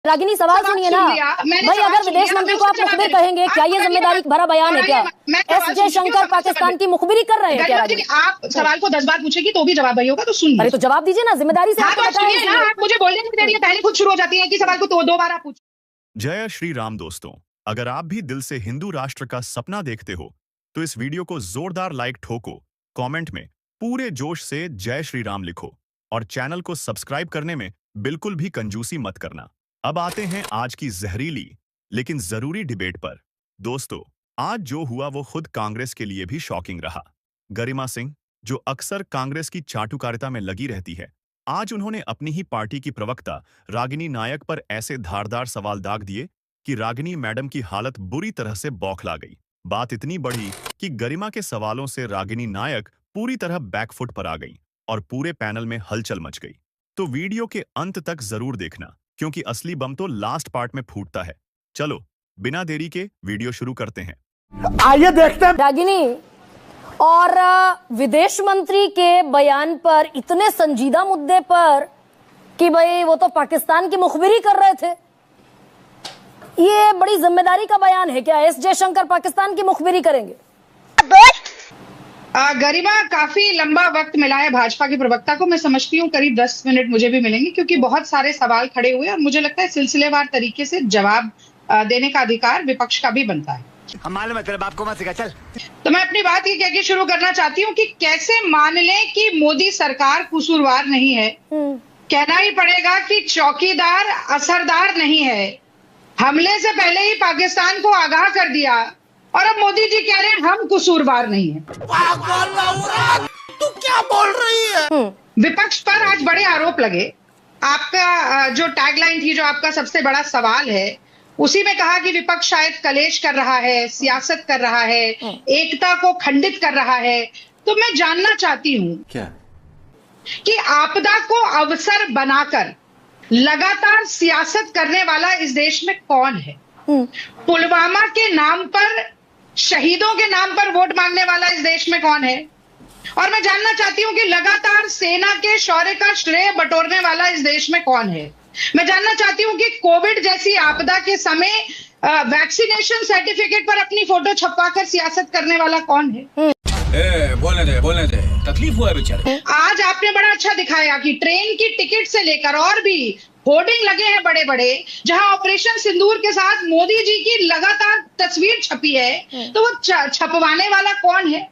रागिनी सवाल सुनिए ना भाई, अगर विदेश मंत्री को आप मुखबिर कहेंगे, क्या ये जिम्मेदारी भरा बयान है? क्या एस जयशंकर पाकिस्तान की मुखबिरी कर रहे हैं क्या? रागिनी, आप सवाल को 10 बार पूछेगी तो भी जवाब वही होगा, तो सुनिए। अरे तो जवाब दीजिए ना, जिम्मेदारी से। आप मुझे बोलने नहीं दे रही है, पहले खुद शुरू हो जाती है कि सवाल को तो 2 बार आप पूछ। जय श्री राम दोस्तों, अगर आप भी दिल से हिंदू राष्ट्र का सपना देखते हो तो इस वीडियो को जोरदार लाइक ठोको, कमेंट में पूरे जोश से जय श्री राम लिखो और चैनल को सब्सक्राइब करने में बिल्कुल भी कंजूसी मत करना। अब आते हैं आज की जहरीली लेकिन जरूरी डिबेट पर। दोस्तों, आज जो हुआ वो खुद कांग्रेस के लिए भी शॉकिंग रहा। गरिमा सिंह, जो अक्सर कांग्रेस की चाटुकारिता में लगी रहती है, आज उन्होंने अपनी ही पार्टी की प्रवक्ता रागिनी नायक पर ऐसे धारदार सवाल दाग दिए कि रागिनी मैडम की हालत बुरी तरह से बौखला गई। बात इतनी बढ़ी कि गरिमा के सवालों से रागिनी नायक पूरी तरह बैकफुट पर आ गई और पूरे पैनल में हलचल मच गई। तो वीडियो के अंत तक जरूर देखना, क्योंकि असली बम तो लास्ट पार्ट में फूटता है। चलो बिना देरी के वीडियो शुरू करते हैं। आइए देखते हैं। रागिनी और विदेश मंत्री के बयान पर, इतने संजीदा मुद्दे पर कि भाई वो तो पाकिस्तान की मुखबिरी कर रहे थे, ये बड़ी जिम्मेदारी का बयान है क्या? एस जयशंकर पाकिस्तान की मुखबिरी करेंगे? गरिमा, काफी लंबा वक्त मिला है भाजपा के प्रवक्ता को। मैं समझती हूँ करीब 10 मिनट मुझे भी मिलेंगे, क्योंकि बहुत सारे सवाल खड़े हुए और मुझे लगता है सिलसिलेवार तरीके से जवाब देने का अधिकार विपक्ष का भी बनता है। हम मालूम है, तेरे बाप को मत सिखा, चल। तो मैं अपनी बात ये कह के शुरू करना चाहती हूँ कि कैसे मान लें कि मोदी सरकार कसूरवार नहीं है। कहना ही पड़ेगा कि चौकीदार असरदार नहीं है। हमले से पहले ही पाकिस्तान को आगाह कर दिया और अब मोदी जी कह रहे हैं हम कसूरवार नहीं है। तू क्या बोल रही है? विपक्ष पर आज बड़े आरोप लगे। आपका जो टैगलाइन थी, जो आपका सबसे बड़ा सवाल है, उसी में कहा कि विपक्ष शायद कलेश कर रहा है, सियासत कर रहा है, एकता को खंडित कर रहा है। तो मैं जानना चाहती हूँ क्या कि आपदा को अवसर बनाकर लगातार सियासत करने वाला इस देश में कौन है? पुलवामा के नाम पर, शहीदों के नाम पर वोट मांगने वाला इस देश में कौन है? और मैं जानना चाहती हूं कि लगातार सेना के शौर्य का श्रेय बटोरने वाला इस देश में कौन है? मैं जानना चाहती हूं कि कोविड जैसी आपदा के समय वैक्सीनेशन सर्टिफिकेट पर अपनी फोटो छपवाकर सियासत करने वाला कौन है? बोलने दे, तकलीफ हुआ है बेचारे। आज आपने बड़ा अच्छा दिखाया कि ट्रेन की टिकट से लेकर और भी होर्डिंग लगे हैं बड़े बड़े, जहां ऑपरेशन सिंदूर के साथ मोदी जी की लगातार तस्वीर छपी है। तो वो छपवाने वाला कौन है?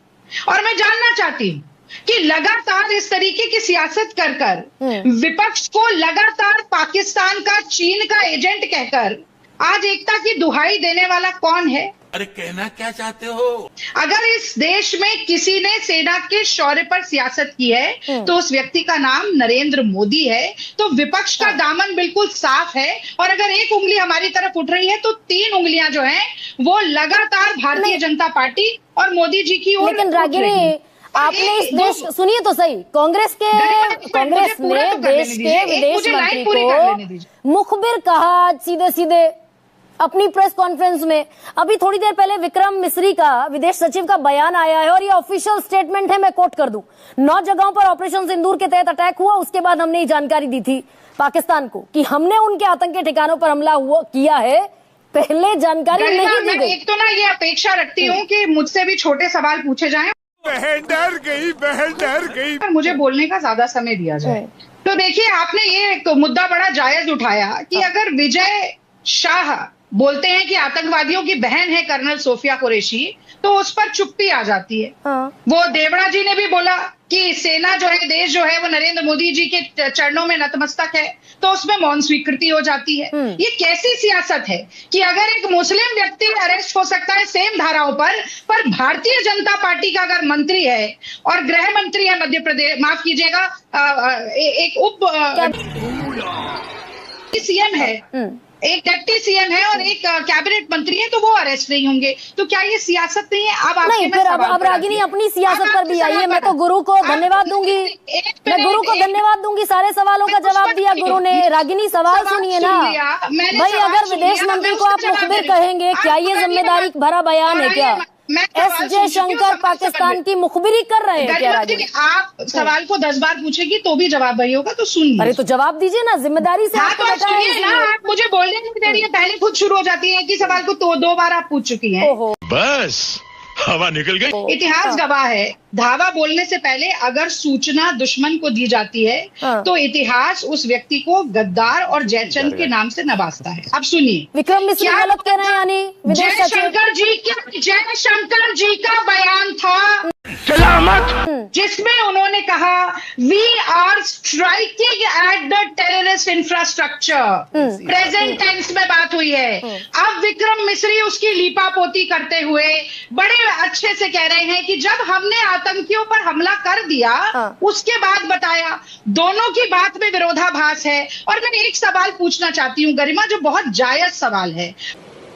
और मैं जानना चाहती हूँ कि लगातार इस तरीके की सियासत कर कर विपक्ष को लगातार पाकिस्तान का, चीन का एजेंट कहकर आज एकता की दुहाई देने वाला कौन है? अरे कहना क्या चाहते हो? अगर इस देश में किसी ने सेना के शौर्य पर सियासत की है तो उस व्यक्ति का नाम नरेंद्र मोदी है। तो विपक्ष का दामन बिल्कुल साफ है, और अगर एक उंगली हमारी तरफ उठ रही है तो 3 उंगलियां जो हैं वो लगातार भारतीय जनता पार्टी और मोदी जी की ओर। लेकिन रागिनी, आपने इस देश, सुनिए तो सही, कांग्रेस ने देश के विदेश मंत्री को मुखबिर कहा सीधे सीधे अपनी प्रेस कॉन्फ्रेंस में। अभी थोड़ी देर पहले विक्रम मिस्री का, विदेश सचिव का बयान आया है और ये ऑफिशियल स्टेटमेंट है, मैं कोट कर दूं। 9 जगहों पर ऑपरेशन सिंदूर के तहत अटैक हुआ, उसके बाद हमने ये जानकारी दी थी पाकिस्तान को कि हमने उनके आतंकी ठिकानों पर हमला किया है। पहले जानकारी नहीं दी गई। एक तो ना ये अपेक्षा रखती हूँ कि मुझसे भी छोटे सवाल पूछे जाएं। बहन डर गई। मुझे बोलने का ज्यादा समय दिया जाए। तो देखिए, आपने ये मुद्दा बड़ा जायज उठाया कि अगर विजय शाह बोलते हैं कि आतंकवादियों की बहन है कर्नल सोफिया कुरैशी, तो उस पर चुप्पी आ जाती है। वो देवड़ा जी ने भी बोला कि सेना जो है, देश जो है, वो नरेंद्र मोदी जी के चरणों में नतमस्तक है, तो उसमें मौन स्वीकृति हो जाती है। ये कैसी सियासत है कि अगर एक मुस्लिम व्यक्ति अरेस्ट हो सकता है सेम धाराओं पर भारतीय जनता पार्टी का अगर मंत्री है और गृह मंत्री है मध्य प्रदेश, माफ कीजिएगा, एक उप सीएम है, एक डिप्टी सीएम है और एक कैबिनेट मंत्री है, तो वो अरेस्ट नहीं होंगे? तो क्या ये सियासत नहीं है? नहीं, फिर अब रागिनी अपनी सियासत पर भी आइए। मैं तो गुरु को धन्यवाद दूंगी, मैं गुरु को धन्यवाद दूंगी, सारे सवालों का जवाब दिया गुरु ने। रागिनी, सवाल सुनिए ना भाई, अगर विदेश मंत्री को आप मुखबिर कहेंगे, क्या ये जिम्मेदारी भरा बयान है क्या? एस जयशंकर पाकिस्तान की मुखबिरी कर रहे हैं क्या रागिनी? आप सवाल को 10 बार पूछेगी तो भी जवाब वही होगा, तो सुनिए। अरे तो जवाब दीजिए ना, जिम्मेदारी से। हाँ, तो आप सुनिए ना, आप मुझे बोलने नहीं दे रही है, पहले खुद शुरू हो जाती है कि सवाल को तो 2 बार आप पूछ चुकी हैं। बस हवा निकल गई। इतिहास गवाह है, धावा बोलने से पहले अगर सूचना दुश्मन को दी जाती है तो इतिहास उस व्यक्ति को गद्दार और जयचंद के नाम से नवाजता है। अब सुनिए, विक्रम मिश्र गलत कह रहे हैं, यानी विदेश सचिव जयशंकर जी का बयान था जिसमें उन्होंने कहा we are striking at the terrorist infrastructure. Present tense में बात हुई है। अब विक्रम मिश्री उसकी लीपापोती करते हुए बड़े अच्छे से कह रहे हैं कि जब हमने आतंकियों पर हमला कर दिया उसके बाद बताया। दोनों की बात में विरोधाभास है। और मैं एक सवाल पूछना चाहती हूँ गरिमा, जो बहुत जायज सवाल है।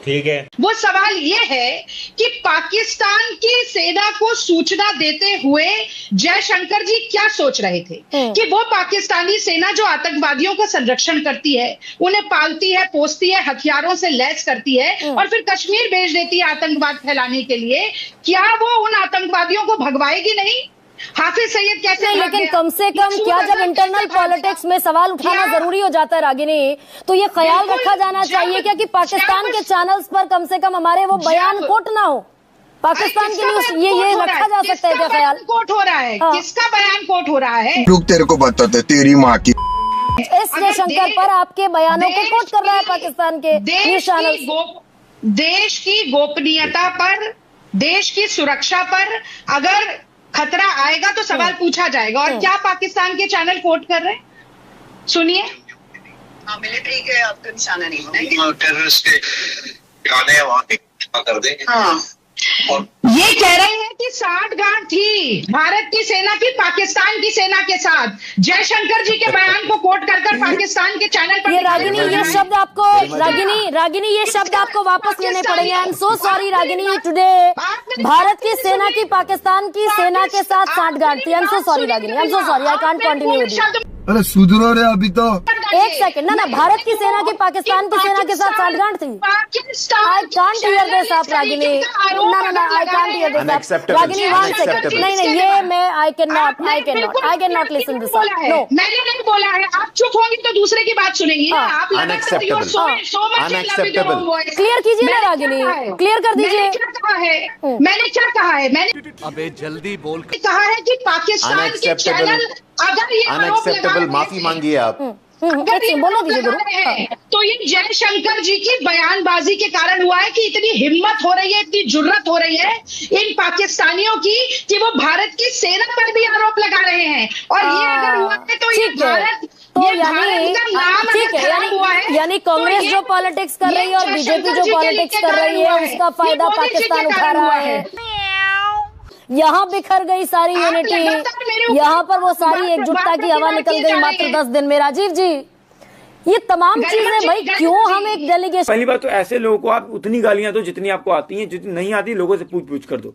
ठीक है, वो सवाल ये है कि पाकिस्तान की सेना को सूचना देते हुए जयशंकर जी क्या सोच रहे थे कि वो पाकिस्तानी सेना जो आतंकवादियों का संरक्षण करती है, उन्हें पालती है, पोसती है, हथियारों से लैस करती है और फिर कश्मीर भेज देती है आतंकवाद फैलाने के लिए, क्या वो उन आतंकवादियों को भगवाएगी नहीं? हाफिज सईद कैसे? लेकिन कम से कम क्या जब इंटरनल पॉलिटिक्स में सवाल उठाना जरूरी हो जाता है रागिनी, तो ये ख्याल रखा जाना चाहिए क्या कि पाकिस्तान के चैनल्स पर कम से कम हमारे वो बयान कोट ना हो? पाकिस्तान की न्यूज ये रखा जा सकता है क्या ख्याल? कोट हो रहा है, किसका बयान कोट हो रहा है? रुक, तेरे को बताते तेरी माँ की। एस जयशंकर पर आपके बयानों को कोट कर रहा है पाकिस्तान के न्यूज चैनल। देश की गोपनीयता पर, देश की सुरक्षा पर अगर खतरा आएगा तो सवाल पूछा जाएगा। और क्या पाकिस्तान के चैनल कोट कर रहे हैं? सुनिए, मिलिट्री के आपका निशाना नहीं बनाएंगे, टेररिस्ट के गाने वहां कर देंगे। हाँ, और ये कह रहे हैं कि साठगांठ थी भारत की सेना की पाकिस्तान की सेना के साथ। जयशंकर जी के बयान को कोट कर पाकिस्तान के चैनल पर ये रागिनी ये शब्द आपको रागिनी ये शब्द आपको वापस लेने पड़ेंगे। I am so sorry Ragini, today Bharat की सेना की पाकिस्तान की सेना के साथ साठगांठ थी। I am so sorry Ragini, I am so sorry, I can't continue with you. अरे सुधरो रे अभी तो। एक सेकंड, ना भारत की सेना की पाकिस्तान की सेना के साथ साठगांठ थी। आई कांट हियर दिस आप रागिनी, ना आई कांट हियर दिस आप रागिनी, वन सेकंड, नहीं ये मैं I can not listen this. No, मैंने नहीं बोला है। आप चुप होंगी तो दूसरे की बात सुनेंगी। आप क्लियर कीजिए ना रागिनी, क्लियर कर दीजिए। मैंने क्या कहा है? मैंने अबे जल्दी बोल। कहा है कि पाकिस्तान के चैनल अगर ये अनएक्सेप्टेबल, माफी मांगिए आप। बोलो दीजिए। तो ये जयशंकर जी की बयानबाजी के कारण हुआ है कि इतनी हिम्मत हो रही है, इतनी जुर्रत हो रही है इन पाकिस्तानियों की कि वो भारत की सेना पर भी आरोप लगा रहे हैं। और ये अगर हुआ है तो ये भारत, तो यानी कांग्रेस जो पॉलिटिक्स कर रही है और बीजेपी जो पॉलिटिक्स कर रही है उसका फायदा पाकिस्तान उठा रहा है। यहाँ बिखर गई सारी यूनिटी, यहाँ पर वो सारी एकजुटता की हवा निकल गई मात्र 10 दिन में। राजीव जी, ये तमाम चीजें भाई क्यों हम एक डेलीगेशन। पहली बात तो ऐसे लोगों को आप उतनी गालियां दो जितनी आपको आती हैं, जितनी नहीं आती लोगों से पूछ कर दो।